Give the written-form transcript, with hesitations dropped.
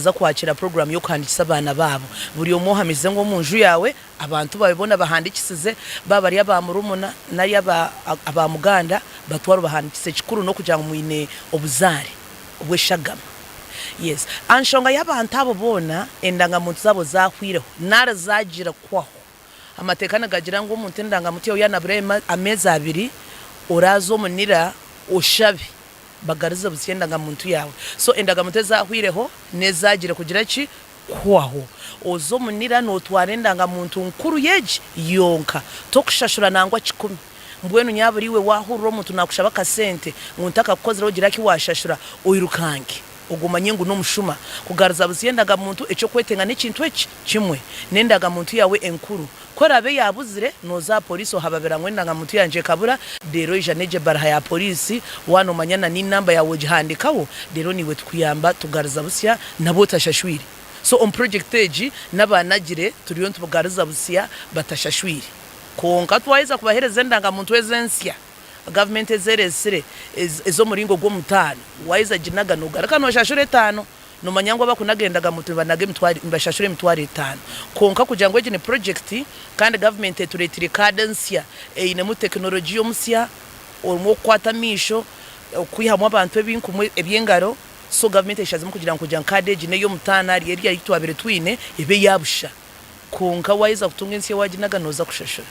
za kwakira program yo kwandikisa abana babo buri omuhamize ngo munju yawe abantu babibona bahandikisize baba ari abamurumuna nari abamuganda batwaro bahandikise kikuru no kugira ngo muine obuzare obweshagama. Yes, anshonga y'abantu abo bona endanga muntu zabo zakwire nara zagira kwaho amatekana gagira ngo umuntu endanga muti yana brema ameza abiri urazo munira oshabe bagariza busyenda nga muntu yawe so endaga muteza hwireho nezagire kugira ki kwaho ozo munira no twarenda nga muntu nkuru yeje yonka tokushashura nangwa 10 mbwenu nyaburiwe wahururo muntu nakushaba kasente nguntaka kukozera ugira ki washashura oyirukanke ogumanye ngo no mushuma kugariza busyenda nga muntu eco kwetenga n'ikintu eki kimwe nendaga muntu yawe enkuru korabe yabuzire noza police hababera ngwenda nga muntu yanje kabura dero ijaneje barha ya police wano manyana ni namba yawe jihandikawo dero niwe tukuyamba tugariza busya nabo tashashwiri so on project age nabanagire turiyo tubugariza busya batashashwiri konka twaiza kubahereza ndanga muntu wezensya government ezeresire ezo muringo gwo mutano waiza jinaga nugara no shashure 5 no manyango bakunagendaga mutu banage mtwari mbashashure mtwari 5 konka kujangwe jine project kandi government eturetire cadence ine mu technology yomusya olmo kwatamisho kwihamwa abantu ebinkumwe ebyengaro so government eshazimu kugira ngo cadege ne yo mutana ari yitwabere twine ibe yabusha konka waiza kutungensiye wajinaga noza kushashura